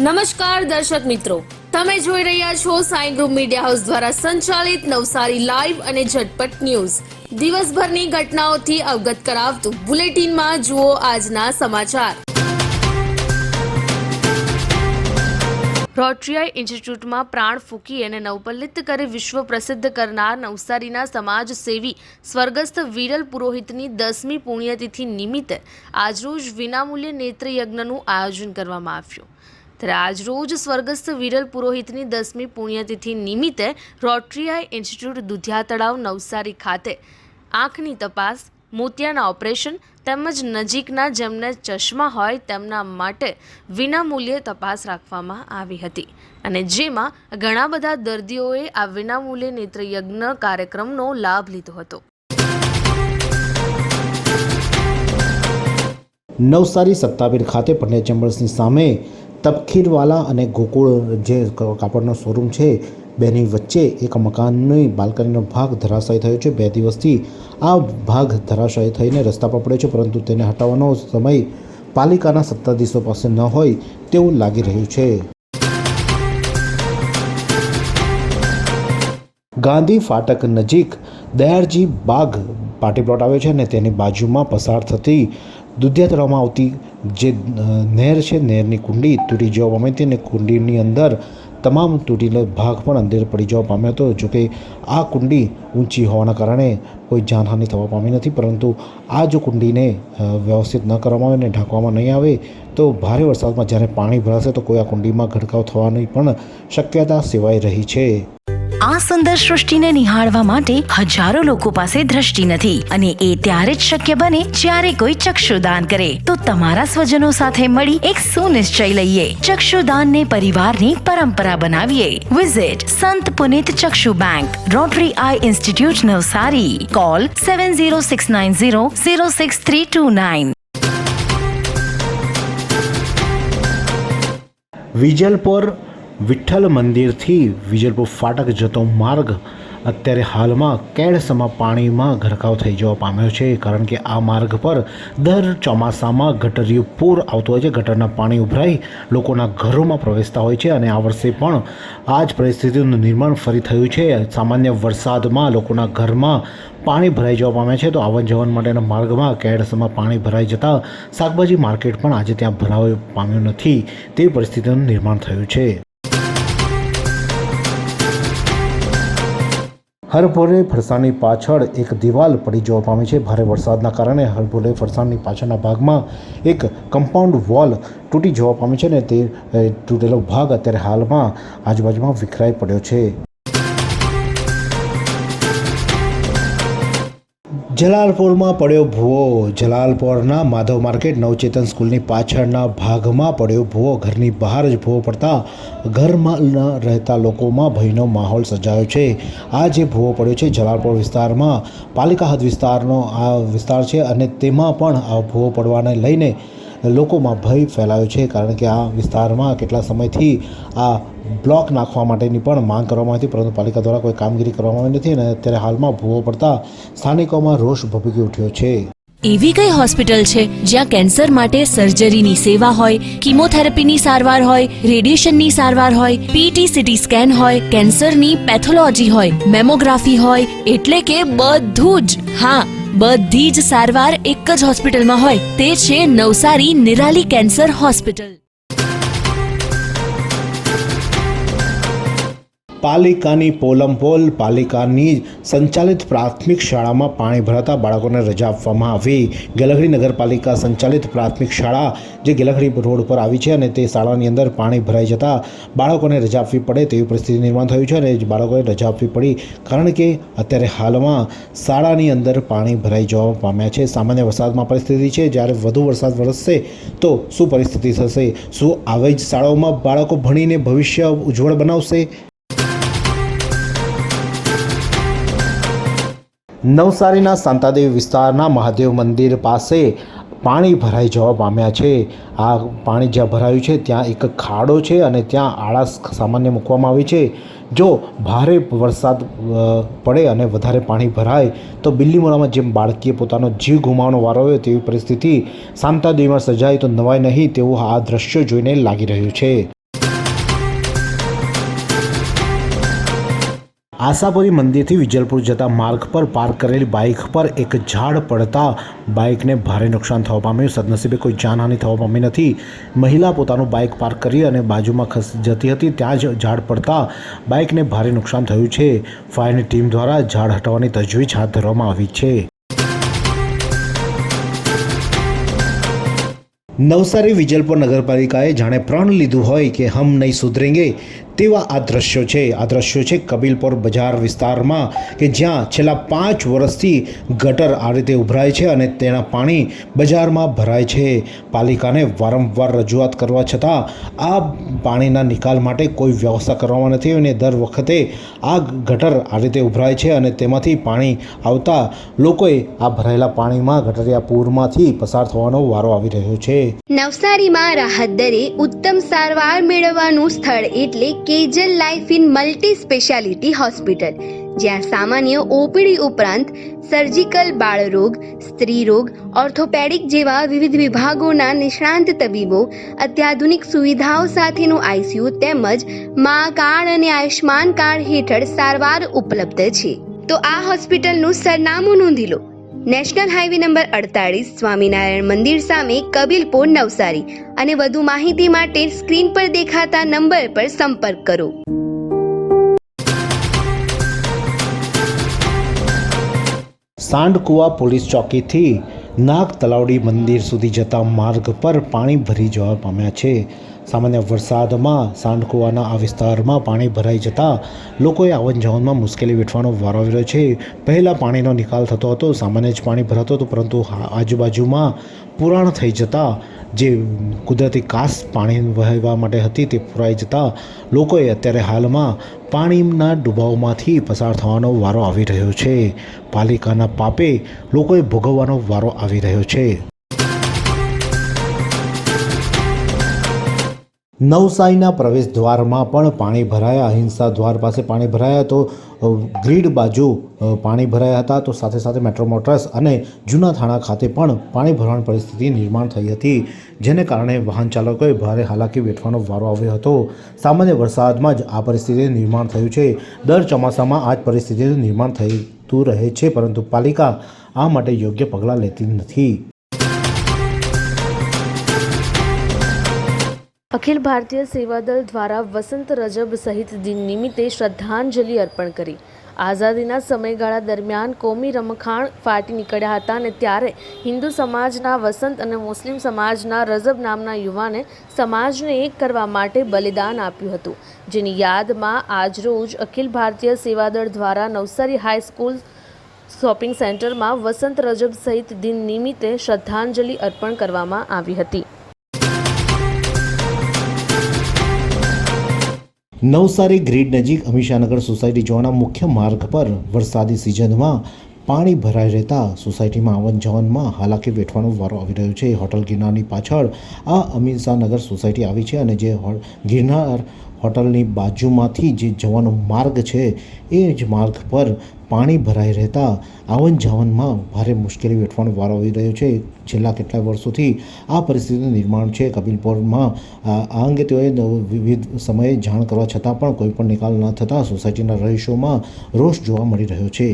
નમસ્કાર દર્શક મિત્રો, તમે જોઈ રહ્યા છો સાઈ ગ્રુપ મીડિયા હાઉસ દ્વારા સંચાલિત નવસારી લાઈવ અને ઝટપટ ન્યૂઝ. દિવસભરની ઘટનાઓથી અવગત કરાવતું બુલેટિનમાં જુઓ આજના સમાચાર. રોટરી ઇન્સ્ટિટ્યૂટમાં પ્રાણ ફૂંકી અને નવપલ્લિત કરી વિશ્વ પ્રસિદ્ધ કરનાર નવસારીના સમાજ સેવી સ્વર્ગસ્થ વિરલ પુરોહિતની 10મી પુણ્યતિથિ નિમિત્તે આજરોજ વિનામૂલ્યે નેત્રયજ્ઞનું આયોજન કરવામાં આવ્યું. ત્યારે આજરોજ સ્વર્ગસ્થ વિરલ પુરોહિતની 10મી પુણ્યતિથિ નિમિત્તે રોટરી ઇન્સ્ટિટ્યૂટ દુધિયા તળાવ નવસારી ખાતે આંખની તપાસ, મોતિયાના ઓપરેશન તેમજ નજીકના જેમને ચશ્મા હોય તેમના માટે વિનામૂલ્યે તપાસ રાખવામાં આવી હતી અને જેમાં ઘણા બધા દર્દીઓએ આ વિનામૂલ્યે નેત્રયજ્ઞ કાર્યક્રમનો લાભ લીધો હતો. નવસારી સત્તાવીર ખાતે પંડ્યા ચેમ્બર્સની સામે તપખીરવાલા અને ગોકુળ જે કાપડનો શોરૂમ છે બેની વચ્ચે એક મકાનની બાલ્કનીનો ભાગ ધરાશાયી થયો છે. 2 દિવસથી આ ભાગ ધરાશાયી થઈને રસ્તા પર પડ્યો છે, પરંતુ તેને હટાવવાનો સમય પાલિકાના સત્તાધીશો પાસે ન હોય તેવું લાગી રહ્યું છે. ગાંધી ફાટક નજીક દયાળજી બાગ પાર્ટી પ્લોટ આવ્યો છે અને તેની બાજુમાં પસાર થતી દુધિયા તળાવમાં આવતી જે નહેર છે, નહેરની કુંડી તૂટી જવા પામી હતી અને કુંડીની અંદર તમામ તૂટેલો ભાગ પણ અંદર પડી જવા પામ્યો હતો. જોકે આ કુંડી ઊંચી હોવાના કારણે કોઈ જાનહાનિ થવા પામી નથી, પરંતુ આ જો કુંડીને વ્યવસ્થિત ન કરવામાં આવે અને ઢાંકવામાં નહીં આવે તો ભારે વરસાદમાં જ્યારે પાણી ભરાશે તો કોઈ આ કુંડીમાં ગરકાવ થવાની પણ શક્યતા સેવાઈ રહી છે. આ સુંદર સૃષ્ટિને નિહાળવા માટે હજારો લોકો પાસે દ્રષ્ટિ નથી અને એ ત્યારે જ શક્ય બને જ્યારે કોઈ ચક્ષુદાન કરે. તો તમારા સ્વજનો સાથે મળી એક સુનિશ્ચય લઈએ, ચક્ષુદાનને પરિવારની પરંપરા બનાવીએ. Visit Sant Punit Chakshu bank, Rotary eye institute Navsari. Call 7069006329. Vijalpor Vitthal મંદિરથી વિજલપુર ફાટક જતો માર્ગ અત્યારે હાલમાં કેડસમાં પાણીમાં ગરકાવ થઈ જવા પામ્યો છે, કારણ કે આ માર્ગ પર દર ચોમાસામાં ગટરિયું પૂર આવતું હોય છે. ગટરના પાણી ઉભરાઈ લોકોના ઘરોમાં પ્રવેશતા હોય છે અને આ વર્ષે પણ આ જ પરિસ્થિતિનું નિર્માણ ફરી થયું છે. સામાન્ય વરસાદમાં લોકોના ઘરમાં પાણી ભરાઈ જવા પામ્યા છે, તો આવન જવન માટેના માર્ગમાં કેડસમાં પાણી ભરાઈ જતાં શાકભાજી માર્કેટ પણ આજે ત્યાં ભરાવા પામ્યું નથી તેવી પરિસ્થિતિનું નિર્માણ થયું છે. હરભોરે ફરસાણની પાછળ એક દિવાલ પડી જવા પામી છે. ભારે વરસાદના કારણે હરભોરે ફરસાણની પાછળના ભાગમાં એક કમ્પાઉન્ડ વોલ તૂટી જવા પામી છે અને તે તૂટેલો ભાગ અત્યારે હાલમાં આજુબાજુમાં વિખરાઈ પડ્યો છે. જલાલપોરમાં પડ્યો ભૂવો. જલાલપોરના માધવ માર્કેટ નવચેતન સ્કૂલની પાછળના ભાગમાં પડ્યો ભૂવો. ઘરની બહાર જ ભૂવો પડતા ઘરમાં ન રહેતા લોકોમાં ભયનો માહોલ સર્જાયો છે. આ જે ભૂવો પડ્યો છે જલાલપોર વિસ્તારમાં પાલિકા હદ વિસ્તારનો આ વિસ્તાર છે અને તેમાં પણ આ ભૂવો પડવાને લઈને લોકોમાં ભય ફેલાયો છે, કારણ કે આ વિસ્તારમાં કેટલા સમયથી આ બ્લોક નાખવા માટેની પણ માંગ કરવામાં હતી, પરંતુ પાલિકા દ્વારા કોઈ કામગીરી કરવામાં આવી નથી અને અત્યારે હાલમાં ભૂવો પડતા સ્થાનિકોમાં રોષ ભભૂકી ઉઠ્યો છે. એવી કઈ હોસ્પિટલ છે જ્યાં કેન્સર માટે સર્જરીની સેવા હોય, કિમોથેરાપીની સારવાર હોય, રેડિયેશનની સારવાર હોય, પીટી સીટી સ્કેન હોય, કેન્સરની પેથોલોજી હોય, મેમોગ્રાફી હોય, એટલે કે બધું જ. હા, બધી જ સારવાર એક જ હોસ્પિટલમાં હોય. તે છે નવસારી નિરાલી કેન્સર હોસ્પિટલ. પાલિકાની પોલમપોલ પાલિકાની સંચાલિત પ્રાથમિક શાળામાં પાણી ભરાતા બાળકોને રજા આપવામાં આવી. ગેલખડી નગરપાલિકા સંચાલિત પ્રાથમિક શાળા જે ગેલખડી રોડ પર આવી છે અને તે શાળાની અંદર પાણી ભરાઈ જતાં બાળકોને રજા આપવી પડે તેવી પરિસ્થિતિ નિર્માણ થયું છે અને બાળકોએ રજા આપવી પડી, કારણ કે અત્યારે હાલમાં શાળાની અંદર પાણી ભરાઈ જવા પામ્યા છે. સામાન્ય વરસાદમાં પરિસ્થિતિ છે, જ્યારે વધુ વરસાદ વરસશે તો શું પરિસ્થિતિ થશે? શું આવી જ શાળાઓમાં બાળકો ભણીને ભવિષ્ય ઉજ્જવળ બનાવશે? નવસારીના શાંતાદેવી વિસ્તારના મહાદેવ મંદિર પાસે પાણી ભરાઈ જવા પામ્યા છે. આ પાણી જ્યાં ભરાયું છે ત્યાં એક ખાડો છે અને ત્યાં આળસ સામાન્ય મૂકવામાં આવી છે. જો ભારે વરસાદ પડે અને વધારે પાણી ભરાય તો બિલ્લીમોરામાં જેમ બાળકીએ પોતાનો જીવ ગુમાવવાનો વારો આવ્યો તેવી પરિસ્થિતિ શાંતાદેવીમાં સર્જાય તો નવાય નહીં તેવું આ દ્રશ્યો જોઈને લાગી રહ્યું છે. આશાપુરી મંદિરથી વિજલપુર જતા માર્ગ પર પાર્ક કરેલી બાઇક પર એક ઝાડ પડતા બાઇકને ભારે નુકસાન થવા પામ્યું. સદનસીબે કોઈ જાનહાનિ થવા પામી નથી. મહિલા પોતાનું બાઇક પાર્ક કરી અને બાજુમાં ખસી જતી હતી, ત્યાં જ ઝાડ પડતા બાઇકને ભારે નુકસાન થયું છે. ફાયરની ટીમ દ્વારા ઝાડ હટાવવાની તજવીજ હાથ ધરવામાં આવી છે. નવસારી વિજલપુર નગરપાલિકાએ જાણે પ્રણ લીધું હોય કે હમ નહીં સુધરેંગે તેવા આ દ્રશ્યો છે. આ દ્રશ્યો છે કબીલપુર બજાર વિસ્તારમાં, કે જ્યાં છેલ્લા 5 વર્ષથી ગટર આ રીતે ઉભરાય છે અને તેના પાણી બજારમાં ભરાય છે. પાલિકાને વારંવાર રજૂઆત કરવા છતાં આ પાણીના નિકાલ માટે કોઈ વ્યવસ્થા કરવામાં નથી અને દર વખતે આ ગટર આ રીતે ઉભરાય છે અને તેમાંથી પાણી આવતા લોકોએ આ ભરાયેલા પાણીમાં ગટરિયા પૂરમાંથી પસાર થવાનો વારો આવી રહ્યો છે. નવસારીમાં રાહત દરે ઉત્તમ સારવાર મેળવવાનું સ્થળ એટલે Kejal lifeline multi speciality hospital, જ્યાં સામાન્ય ઓપીડી ઉપરાંત સર્જિકલ, બાળરોગ, સ્ત્રીરોગ, ઓર્થોપેડિક જેવા વિવિધ વિભાગોના નિષ્ણાંત તબીબો, અત્યાધુનિક સુવિધાઓ સાથેનું આઈસીયુ તેમજ મા કાર્ડ અને આયુષ્માન કાર્ડ હેઠળ સારવાર ઉપલબ્ધ છે. તો આ હોસ્પિટલનું સરનામું નોંધી લો. નેશનલ હાઈવે નંબર 48, સ્વામિનારાયણ મંદિર સામે, કબીલપુર, નવસારી. અને વધુ માહિતી માટે સ્ક્રીન પર દેખાતા નંબર પર સંપર્ક કરો. સાંડકુવા પોલીસ ચોકીથી નાગ તલાવડી મંદિર સુધી જતા માર્ગ પર પાણી ભરી જવા પામ્યા છે. સામાન્ય વરસાદમાં સાંડકુવાના આ વિસ્તારમાં પાણી ભરાઈ જતાં લોકોએ આવન જાવનમાં મુશ્કેલી વેઠવાનો વારો આવી રહ્યો છે. પહેલાં પાણીનો નિકાલ થતો હતો, સામાન્ય જ પાણી ભરાતું હતું, પરંતુ આજુબાજુમાં પુરાણ થઈ જતાં જે કુદરતી કાસ પાણી વહેવા માટે હતી તે પુરાઈ જતાં લોકોએ અત્યારે હાલમાં પાણીના ડૂબાવમાંથી પસાર થવાનો વારો આવી રહ્યો છે. પાલિકાના પાપે લોકોએ ભોગવવાનો વારો આવી રહ્યો છે. નવસારીના પ્રવેશ દ્વારમાં પણ પાણી ભરાયા. અહિંસા દ્વાર પાસે પાણી ભરાયા, તો ગ્રીડ બાજુ પાણી ભરાયા હતા, તો સાથે સાથે મેટ્રો મોટર્સ અને જૂના થાણા ખાતે પણ પાણી ભરવાની પરિસ્થિતિ નિર્માણ થઈ હતી, જેને કારણે વાહન ચાલકોએ ભારે હાલાકી વેઠવાનો વારો આવ્યો હતો. સામાન્ય વરસાદમાં જ આ પરિસ્થિતિનું નિર્માણ થયું છે. દર ચોમાસામાં આ જ પરિસ્થિતિનું નિર્માણ થતું રહે છે, પરંતુ પાલિકા આ માટે યોગ્ય પગલાં લેતી નથી. અખિલ ભારતીય સેવાદળ દ્વારા વસંત રજબ શહીદ દિન નિમિત્તે શ્રદ્ધાંજલિ અર્પણ કરી. આઝાદીના સમયગાળા દરમિયાન કોમી રમખાણ ફાટી નીકળ્યા હતા અને ત્યારે હિન્દુ સમાજના વસંત અને મુસ્લિમ સમાજના રજબ નામના યુવાને સમાજને એક કરવા માટે બલિદાન આપ્યું હતું, જેની યાદમાં આજરોજ અખિલ ભારતીય સેવાદળ દ્વારા નવસારી હાઈસ્કૂલ શોપિંગ સેન્ટરમાં વસંત રજબ શહીદ દિન નિમિત્તે શ્રદ્ધાંજલિ અર્પણ કરવામાં આવી હતી. નવસારી ગ્રીડ નજીક અમીશાનગર સોસાયટી જવાના મુખ્ય માર્ગ પર વરસાદી સિઝનમાં પાણી ભરાઈ રહેતા સોસાયટીમાં આવન જાવનમાં હાલાકી વેઠવાનો વારો આવી રહ્યો છે. હોટલ ગિરનારની પાછળ આ અમીશાનગર સોસાયટી આવી છે અને જે ગિરનાર હોટલની બાજુમાંથી જે જવાનો માર્ગ છે એ જ માર્ગ પર પાણી ભરાઈ રહેતા આવન જાવનમાં ભારે મુશ્કેલી વેઠવાનો વારો આવી રહ્યો છે. છેલ્લા કેટલાય વર્ષોથી આ પરિસ્થિતિનું નિર્માણ છે. કબીલપુરમાં આ અંગે તેઓએ વિવિધ સમયે જાણ કરવા છતાં પણ કોઈ પણ નિકાલ ન થતાં સોસાયટીના રહીશોમાં રોષ જોવા મળી રહ્યો છે.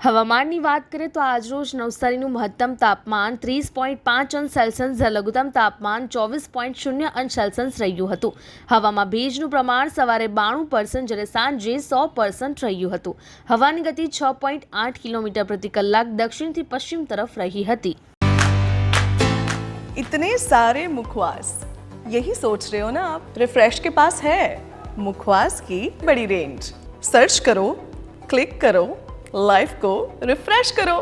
હવામાનની વાત કરીએ તો આજરોજ નવસારીનું મહત્તમ તાપમાન 30.5 અંશ સેલ્સિયસ, લઘુત્તમ તાપમાન 24.0 અંશ સેલ્સિયસ રહ્યું હતું. હવામાં ભેજનું પ્રમાણ સવારે 92% જ્યારે સાંજે 100% રહ્યું હતું. હવાની ગતિ 6.8 કિલોમીટર પ્રતિ કલાક દક્ષિણથી પશ્ચિમ તરફ રહી હતી. इतने सारे मुखवास, यही सोच रहे हो ना आप? रिफ्रेश के पास है मुखवास की बड़ी रेंज. सर्च करो, क्लिक करो, लाइफ को रिफ्रेश करो.